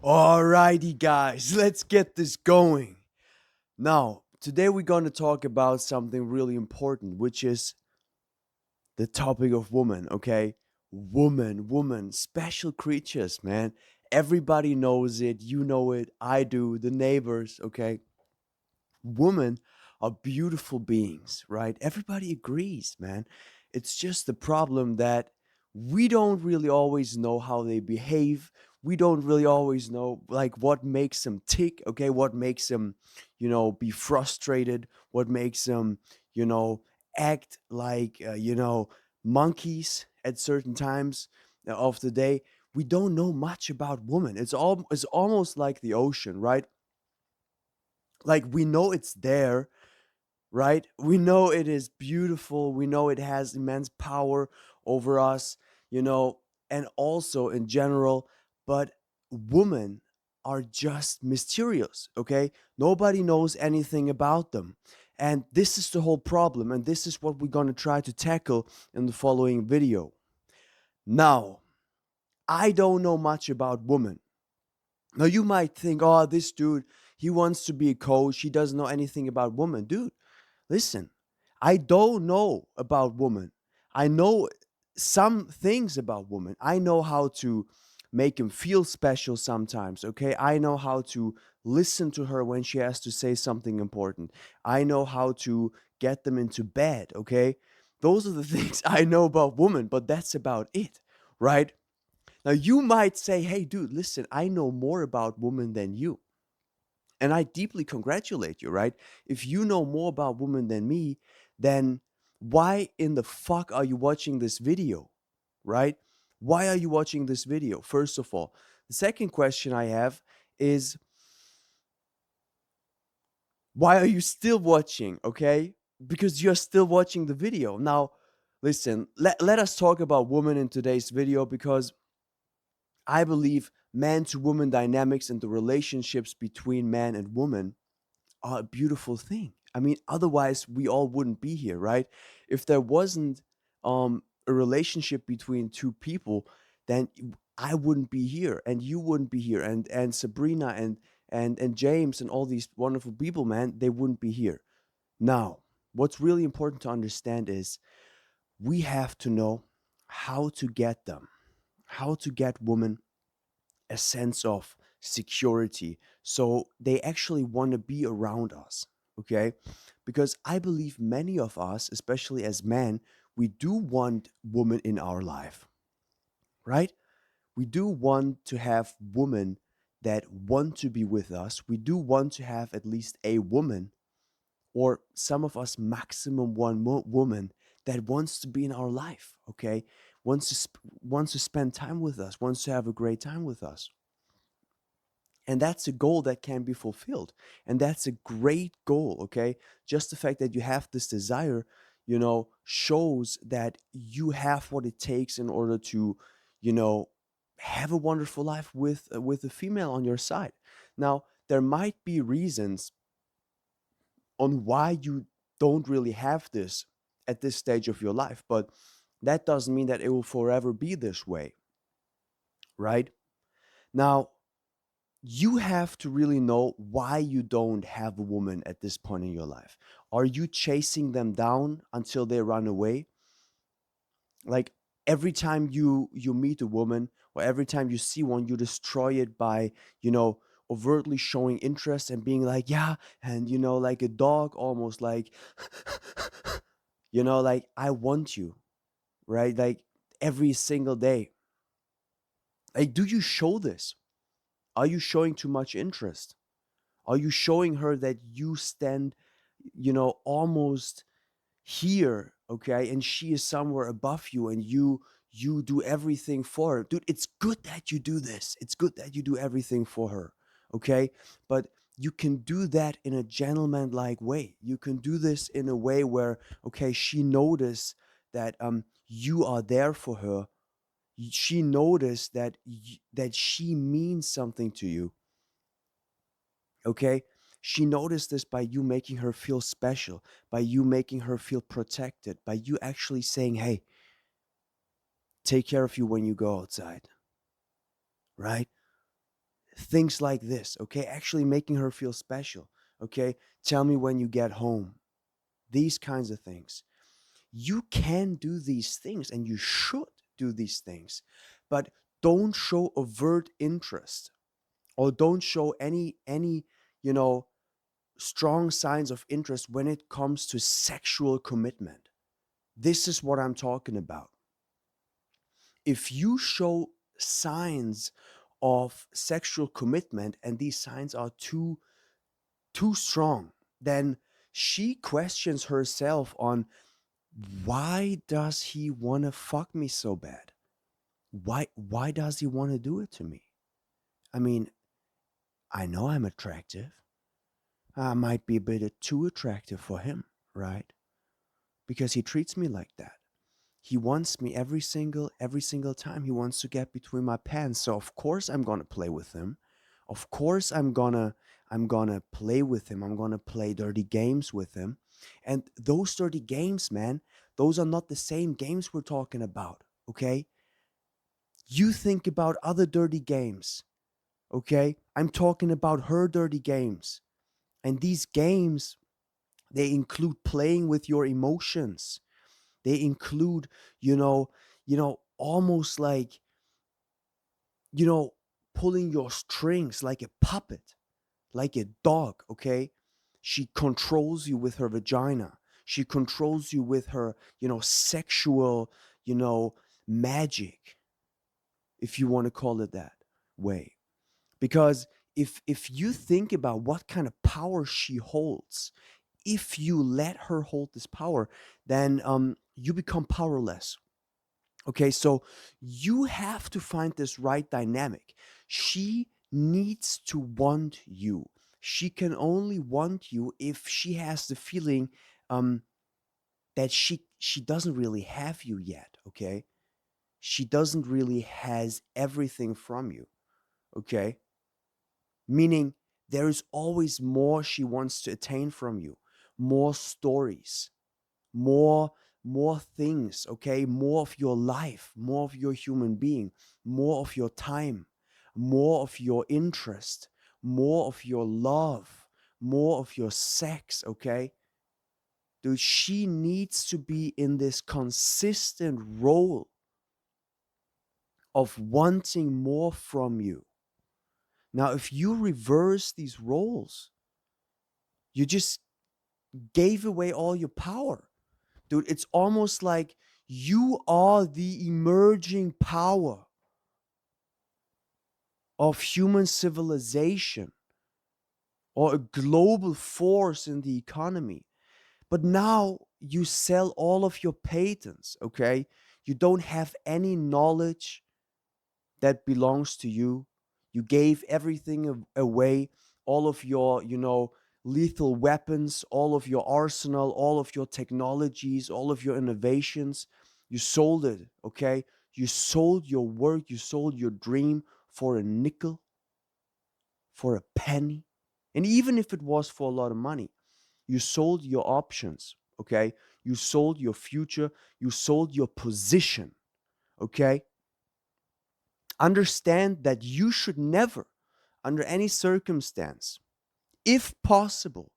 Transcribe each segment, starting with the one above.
Alrighty, guys, let's get this going. Now, today we're going to talk about something really important, which is the topic of woman, okay? Woman, special creatures, man. Everybody knows it. You know it. I do. The neighbors, okay? Women are beautiful beings, right? Everybody agrees, man. It's just the problem that we don't really always know how they behave. We don't really always know like what makes them tick, okay? What makes them, be frustrated, what makes them, you know, act like, monkeys at certain times of the day. We don't know much about women. It's almost like the ocean, right? Like we know it's there, right? We know it is beautiful. We know it has immense power over us, you know, and also in general. But women are just mysterious, okay? Nobody knows anything about them. And this is the whole problem. And this is what we're going to try to tackle in the following video. Now, I don't know much about women. Now, you might think, oh, this dude, he wants to be a coach. He doesn't know anything about women. Dude, listen, I don't know about women. I know some things about women. I know how to make them feel special sometimes, okay? I know how to listen to her when she has to say something important. I know how to get them into bed, okay? Those are the things I know about women, but that's about it, right? Now, you might say, hey, dude, listen, I know more about women than you. And I deeply congratulate you, right? If you know more about women than me, then why in the fuck are you watching this video, right? Why are you watching this video, first of all? The second question I have is why are you still watching, okay? Because you're still watching the video. Now, listen, let us talk about women in today's video because I believe man to woman dynamics and the relationships between man and woman are a beautiful thing. I mean, otherwise we all wouldn't be here, right? If there wasn't a relationship between two people, then I wouldn't be here and you wouldn't be here and Sabrina and James and all these wonderful people, man, they wouldn't be here. Now, what's really important to understand is we have to know how to get them, how to get women a sense of security. So they actually want to be around us. Okay. Because I believe many of us, especially as men, we do want women in our life, right? We do want to have women that want to be with us. We do want to have at least a woman, or some of us, maximum one woman that wants to be in our life. Okay. Wants to spend time with us, wants to have a great time with us. And that's a goal that can be fulfilled, and that's a great goal, okay? Just the fact that you have this desire, shows that you have what it takes in order to, you know have a wonderful life with a female on your side. Now, there might be reasons on why you don't really have this at this stage of your life, but that doesn't mean that it will forever be this way, right? Now, you have to really know why you don't have a woman at this point in your life. Are you chasing them down until they run away? Like every time you meet a woman or every time you see one, you destroy it by, overtly showing interest and being like, yeah, and like a dog almost like like I want you, right? Like every single day. Like do you show this? Are you showing too much interest? Are you showing her that you stand, almost here, okay, and she is somewhere above you and you do everything for her? Dude, it's good that you do this. It's good that you do everything for her, okay? But you can do that in a gentleman-like way. You can do this in a way where, okay, she notice that you are there for her. She noticed that that she means something to you. Okay. She noticed this by you making her feel special, by you making her feel protected, by you actually saying, hey, take care of you when you go outside, right? things like this, okay? Actually making her feel special, okay? Tell me when you get home. These kinds of things. You can do these things and you should do these things, but don't show overt interest, or don't show any, you know, strong signs of interest when it comes to sexual commitment. This is what I'm talking about. If you show signs of sexual commitment and these signs are too strong, then she questions herself on, why does he want to fuck me so bad? Why does he want to do it to me? I mean, I know I'm attractive. I might be a bit too attractive for him, right? Because he treats me like that. He wants me every single time. He wants to get between my pants. So of course I'm gonna play with him. Of course I'm gonna play with him. I'm gonna play dirty games with him. And those dirty games, man, those are not the same games we're talking about. Okay? You think about other dirty games. Okay? I'm talking about her dirty games. And these games, they include playing with your emotions. They include, almost like, you know, pulling your strings like a puppet, like a dog, okay? She controls you with her vagina. She controls you with her, sexual, magic, if you want to call it that way. Because if you think about what kind of power she holds, if you let her hold this power, then you become powerless. Okay, so you have to find this right dynamic. She needs to want you. She can only want you if she has the feeling um, that she doesn't really have you yet. Okay, she doesn't really has everything from you. Okay, meaning there is always more she wants to attain from you, more stories, more more things, okay, more of your life, more of your human being, more of your time, more of your interest, more of your love, more of your sex, okay? Dude, she needs to be in this consistent role of wanting more from you. Now if you reverse these roles, you just gave away all your power. Dude, it's almost like you are the emerging power of human civilization or a global force in the economy. But now you sell all of your patents, okay? You don't have any knowledge that belongs to you. You gave everything away, all of your, lethal weapons, all of your arsenal, all of your technologies, all of your innovations. You sold it, okay? You sold your work, you sold your dream for a nickel, for a penny. And even if it was for a lot of money, you sold your options, okay? You sold your future, you sold your position, okay? Understand that you should never, under any circumstance, if possible,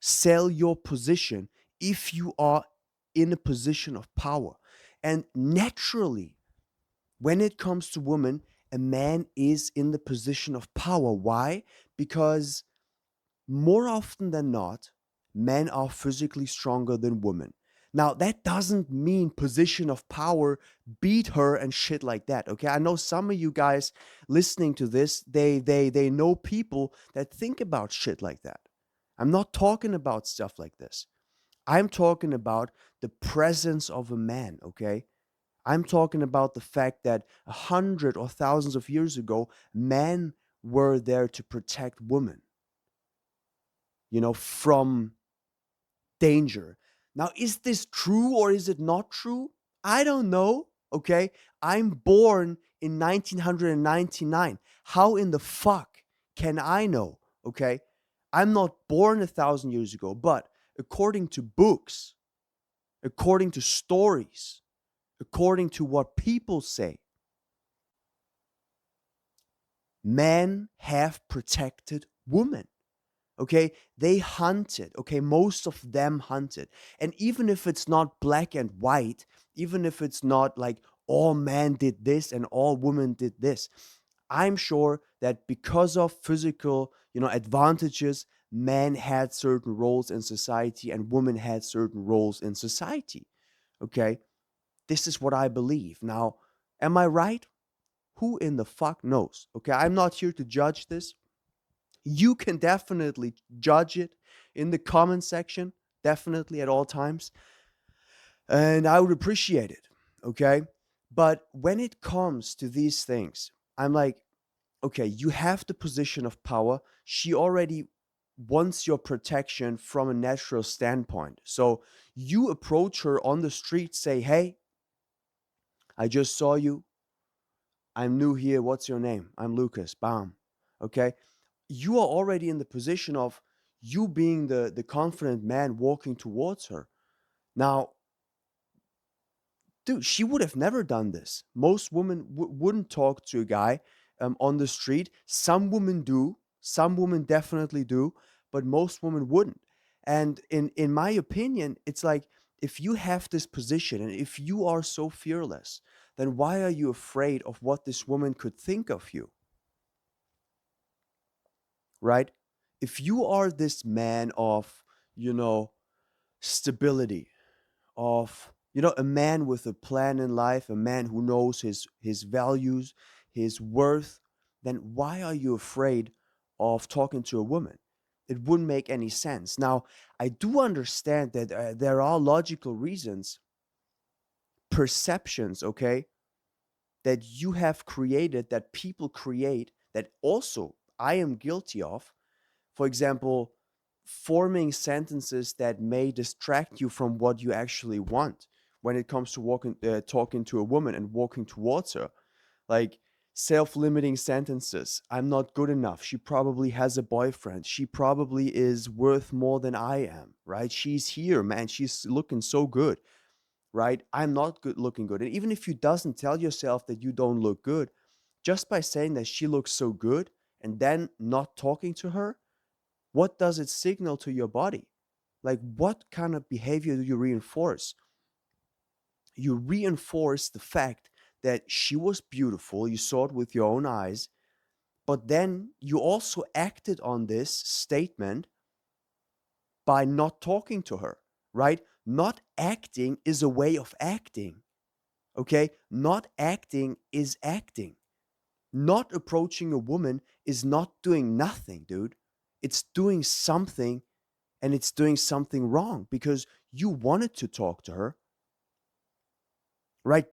sell your position if you are in a position of power. And naturally, when it comes to women, a man is in the position of power. Why? Because more often than not, men are physically stronger than women. Now, that doesn't mean position of power, beat her and shit like that. Okay, I know some of you guys listening to this, they know people that think about shit like that. I'm not talking about stuff like this. I'm talking about the presence of a man. Okay, I'm talking about the fact that 100 or thousands of years ago, men were there to protect women, from danger. Now, is this true or is it not true? I don't know. Okay. I'm born in 1999. How in the fuck can I know? Okay. I'm not born 1,000 years ago, but according to books, according to stories, according to what people say, Men have protected women. Okay, they hunted. Okay, most of them hunted. And even if it's not black and white, even if it's not like all men did this and all women did this, I'm sure that because of physical, advantages, men had certain roles in society and women had certain roles in society. Okay, this is what I believe. Now, am I right? Who in the fuck knows? Okay, I'm not here to judge this. You can definitely judge it in the comment section, definitely at all times. And I would appreciate it. Okay. But when it comes to these things, I'm like, okay, you have the position of power. She already wants your protection from a natural standpoint. So you approach her on the street, say, hey, I just saw you. I'm new here. What's your name? I'm Lucas. Bam. Okay. You are already in the position of you being the confident man walking towards her. Now, dude, she would have never done this. Most women wouldn't talk to a guy on the street. Some women do. Some women definitely do, but most women wouldn't. And in my opinion, it's like if you have this position and if you are so fearless, then why are you afraid of what this woman could think of you, right? If you are this man of, you know, stability, of a man with a plan in life, a man who knows his values, his worth, then why are you afraid of talking to a woman? It wouldn't make any sense. Now, I do understand that there are logical reasons, perceptions, okay, that you have created, that people create, that also I am guilty of. For example, forming sentences that may distract you from what you actually want when it comes to talking to a woman and walking towards her. Like self-limiting sentences. I'm not good enough. She probably has a boyfriend. She probably is worth more than I am, right? She's here, man. She's looking so good, right? I'm not good looking good. And even if you doesn't tell yourself that you don't look good, just by saying that she looks so good and then not talking to her, what does it signal to your body? Like, what kind of behavior do you reinforce? You reinforce the fact that she was beautiful, you saw it with your own eyes, but then you also acted on this statement by not talking to her, right? Not acting is a way of acting, okay? Not acting is acting. Not approaching a woman is not doing nothing, dude. It's doing something, and it's doing something wrong because you wanted to talk to her, right?